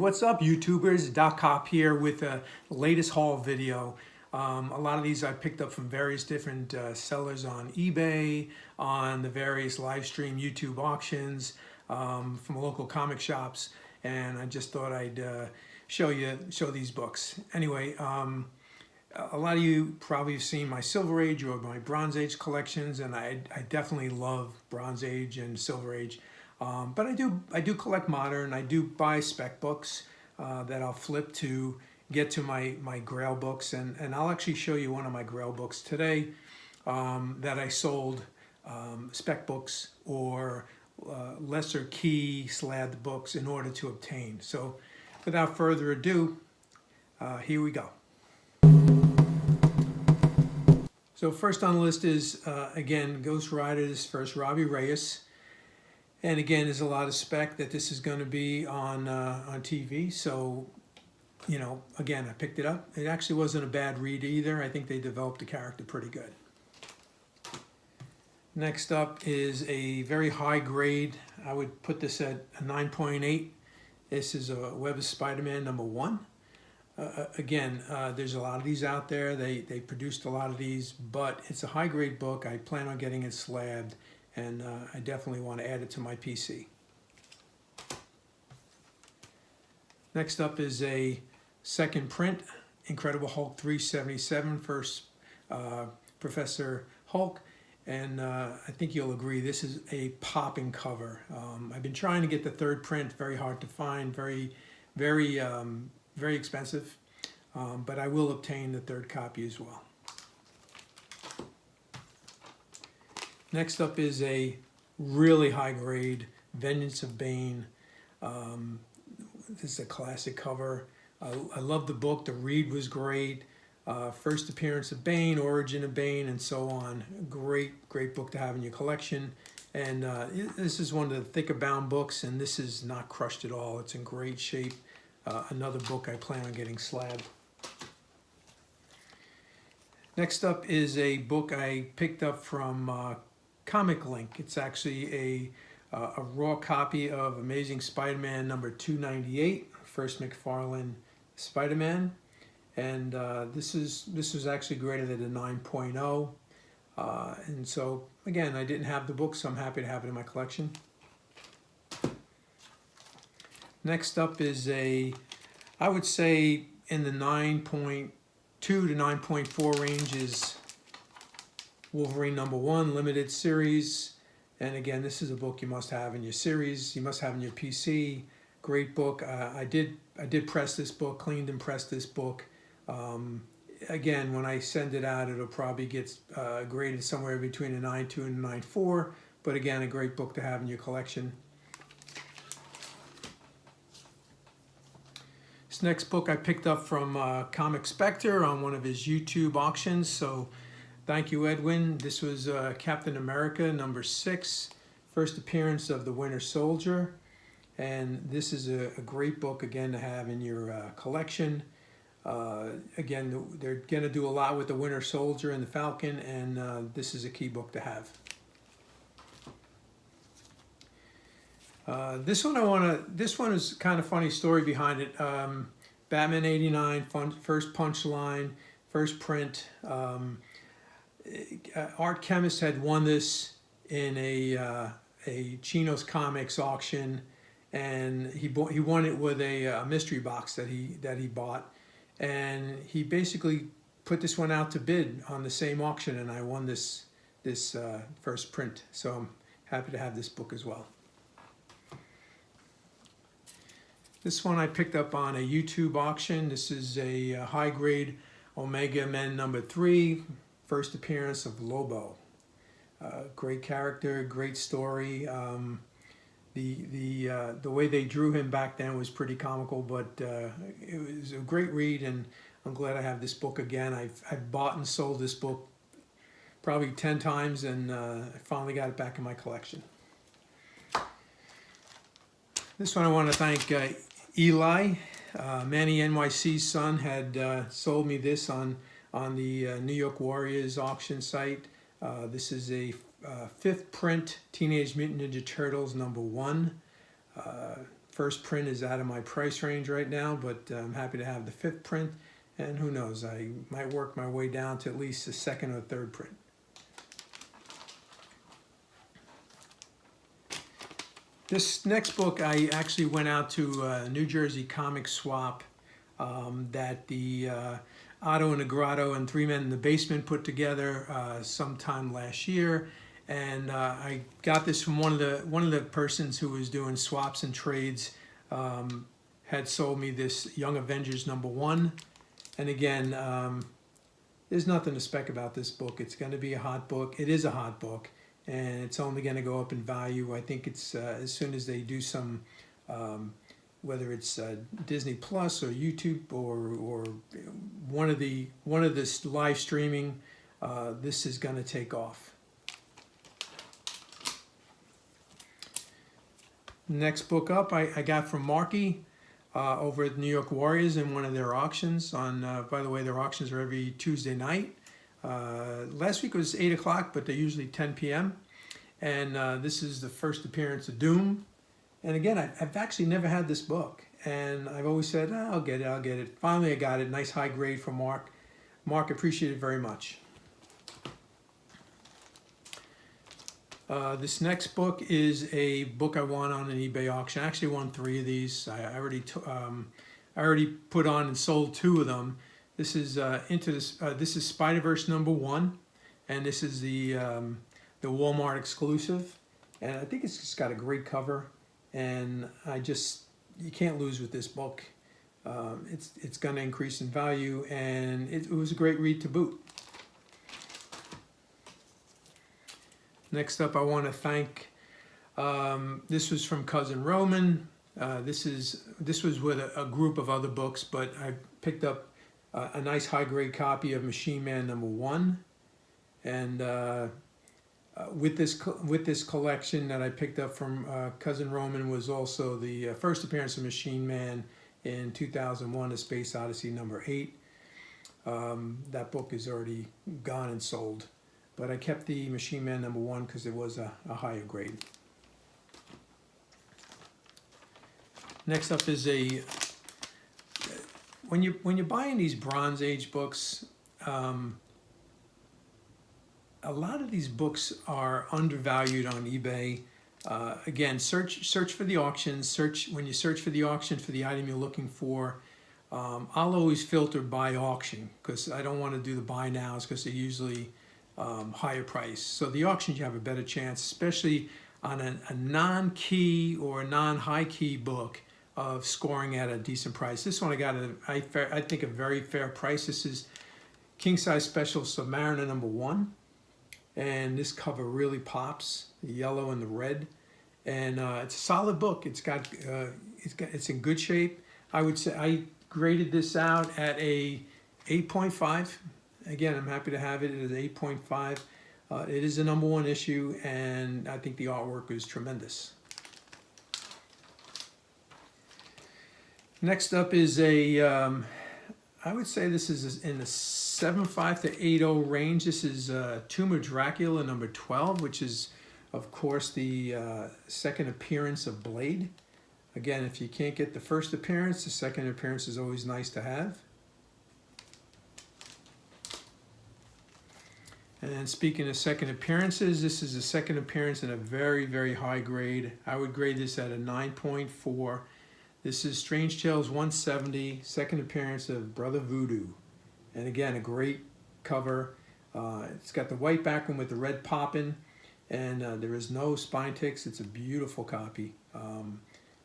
What's up, YouTubers? Doc Cop here with the latest haul video. A lot of these I picked up from various different sellers on eBay, on the various live stream YouTube auctions, from local comic shops, and I just thought I'd show these books. Anyway, a lot of you probably have seen my Silver Age or my Bronze Age collections, and I definitely love Bronze Age and Silver Age. But I do collect modern. I do buy spec books that I'll flip to get to my Grail books, and I'll actually show you one of my Grail books today that I sold, spec books or lesser key slabbed books in order to obtain. So without further ado, here we go. So first on the list is, again, Ghost Rider's first Robbie Reyes. And again, there's a lot of spec that this is going to be on TV. So, you know, again, I picked it up. It actually wasn't a bad read either. I think they developed the character pretty good. Next up is a very high grade. I would put this at a 9.8. This is a Web of Spider-Man #1. Again, there's a lot of these out there. They produced a lot of these, but it's a high grade book. I plan on getting it slabbed, and I definitely want to add it to my PC. Next up is a second print, Incredible Hulk 377, first Professor Hulk, and I think you'll agree this is a popping cover. I've been trying to get the third print, very hard to find, very expensive, but I will obtain the third copy as well. Next up is a really high grade Vengeance of Bane. This is a classic cover. I love the book. The read was great. First appearance of Bane, origin of Bane, and so on. Great book to have in your collection. And this is one of the thicker bound books, and this is not crushed at all. It's in great shape. Another book I plan on getting slabbed. Next up is a book I picked up from Comic Link. It's actually a raw copy of Amazing Spider-Man #298, first McFarlane Spider-Man, and this was actually graded at a 9.0, and so again, I didn't have the book, so I'm happy to have it in my collection. Next up is I would say in the 9.2 to 9.4 range is Wolverine #1 limited series, and again, this is a book you must have in your series. You must have in your PC. Great book. I did press this book, cleaned and pressed this book. Again, when I send it out, it'll probably get graded somewhere between a 9.2 and a 9.4. But again, a great book to have in your collection. This next book I picked up from Comic Spectre on one of his YouTube auctions. So thank you, Edwin. This was Captain America #6, first appearance of the Winter Soldier. And this is a great book, again, to have in your collection. Again, they're going to do a lot with the Winter Soldier and the Falcon, and this is a key book to have. This one is kind of funny story behind it. Batman '89, first Punchline, first print. Art Chemist had won this in a Chino's Comics auction, and he won it with a mystery box that he bought, and he basically put this one out to bid on the same auction, and I won this first print. So I'm happy to have this book as well. This one I picked up on a YouTube auction. This is a high grade Omega Men #3, first appearance of Lobo. Great character, great story. The way they drew him back then was pretty comical, but it was a great read, and I'm glad I have this book again. I've bought and sold this book probably 10 times, and I finally got it back in my collection. This one I want to thank Eli. Manny NYC's son had sold me this on the New York Warriors auction site. This is a 5th print Teenage Mutant Ninja Turtles #1. first print is out of my price range right now, but I'm happy to have the 5th print, and who knows, I might work my way down to at least the 2nd or 3rd print. This next book, I actually went out to New Jersey Comic Swap that the Otto and the Grotto and Three Men in the Basement put together sometime last year, and I got this from one of the persons who was doing swaps and trades. Had sold me this Young Avengers #1, and again, there's nothing to spec about this book. It's going to be a hot book. It is a hot book, and it's only going to go up in value. I think it's as soon as they do some. Whether it's Disney Plus or YouTube or one of the live streaming, this is going to take off. Next book up, I got from Marky over at New York Warriors in one of their auctions. By the way, their auctions are every Tuesday night. Last week was 8 o'clock, but they're usually 10 p.m. And this is the first appearance of Doom. And again, I've actually never had this book, and I've always said, oh, I'll get it. Finally, I got it. Nice high grade from Mark. Mark, appreciate it very much. This next book is a book I won on an eBay auction. I actually won 3 of these. I already put on and sold 2 of them. This is this is Spider-Verse #1, and this is the Walmart exclusive, and I think it's just got a great cover. And you can't lose with this book. It's going to increase in value, and it was a great read to boot. Next up, I want to thank, this was from Cousin Roman. This was with a group of other books, but I picked up a nice high-grade copy of Machine Man #1, and with this collection that I picked up from Cousin Roman was also the first appearance of Machine Man in 2001, A Space Odyssey #8. That book is already gone and sold, but I kept the Machine Man #1 because it was a higher grade. Next up is when you're buying these Bronze Age books, a lot of these books are undervalued on eBay. Again, search for the auctions. When you search for the auction for the item you're looking for. I'll always filter by auction because I don't want to do the buy nows because they're usually higher price. So the auctions you have a better chance, especially on a non-key or a non-high key book, of scoring at a decent price. This one I got at I think a very fair price. This is King Size Special Submariner #1. And this cover really pops, the yellow and the red, and it's a solid book. It's in good shape. I would say I graded this out at a 8.5. Again, I'm happy to have it at 8.5. It is a #1 issue, and I think the artwork is tremendous. Next up is I would say this is in the 7.5 to 8.0 range. This is Tomb of Dracula #12, which is, of course, the second appearance of Blade. Again, if you can't get the first appearance, the second appearance is always nice to have. And speaking of second appearances, this is the second appearance in a very, very high grade. I would grade this at a 9.4. This is Strange Tales 170, second appearance of Brother Voodoo. And again, a great cover. It's got the white background with the red popping, and there is no spine ticks. It's a beautiful copy.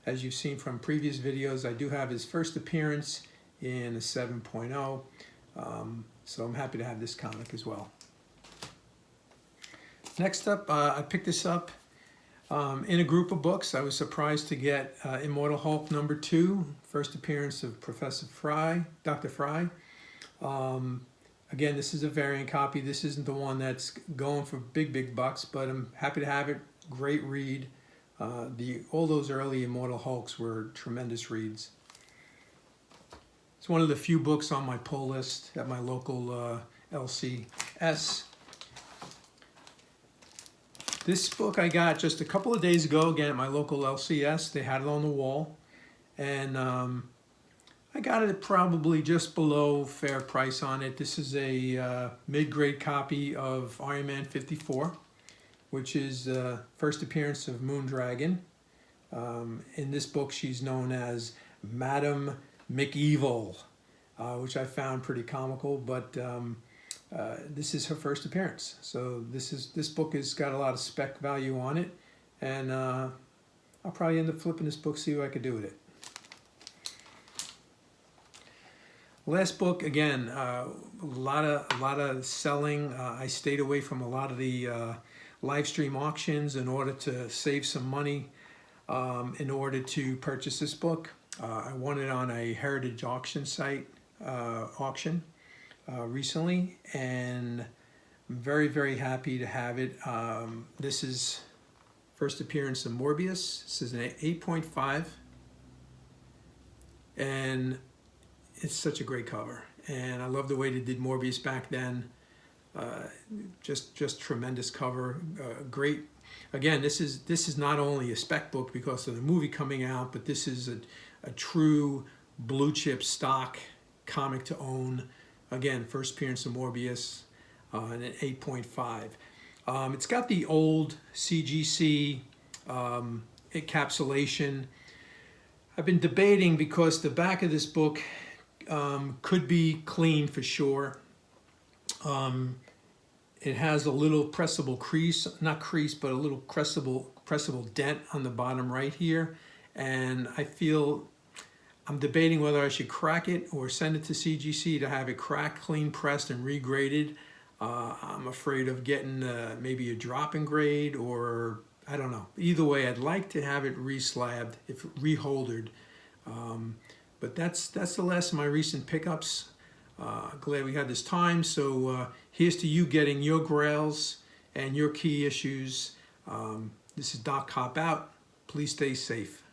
As you've seen from previous videos, I do have his first appearance in a 7.0. So I'm happy to have this comic as well. Next up, I picked this up in a group of books. I was surprised to get Immortal Hulk #2, first appearance of Professor Fry, Dr. Fry. Again, this is a variant copy. This isn't the one that's going for big bucks, but I'm happy to have it. Great read. All those early Immortal Hulks were tremendous reads. It's one of the few books on my pull list at my local LCS. This book I got just a couple of days ago, again at my local LCS. They had it on the wall. and I got it probably just below fair price on it. This is a mid-grade copy of Iron Man 54, which is first appearance of Moondragon. In this book, she's known as Madam McEvil, which I found pretty comical, but this is her first appearance. So this book has got a lot of spec value on it, and I'll probably end up flipping this book, see what I could do with it. Last book, again, a lot of selling. I stayed away from a lot of the live stream auctions in order to save some money in order to purchase this book. I won it on a heritage auction site recently, and I'm very, very happy to have it. This is first appearance of Morbius. This is an 8.5, and it's such a great cover, and I love the way they did Morbius back then. Just tremendous cover. Great. Again, this is not only a spec book because of the movie coming out, but this is a true blue chip stock comic to own. Again, first appearance of Morbius, and an 8.5. It's got the old CGC encapsulation. I've been debating because the back of this book could be clean for sure. It has a little pressable crease, not crease, but a little pressable dent on the bottom right here. And I'm debating whether I should crack it or send it to CGC to have it cracked, clean pressed, and regraded. I'm afraid of getting maybe a drop in grade, or I don't know. Either way, I'd like to have it reslabbed, if reholdered. But that's the last of my recent pickups. Glad we had this time. So here's to you getting your grails and your key issues. This is Doc Cop out. Please stay safe.